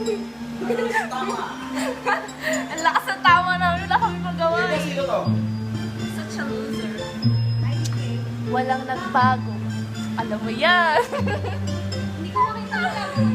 Tama. Ang lakas ng tama namin, wala kami magawa Ikaw, eh. sino to? Such a loser. Walang nagbago. Alam mo yan. Hindi ko makita alam.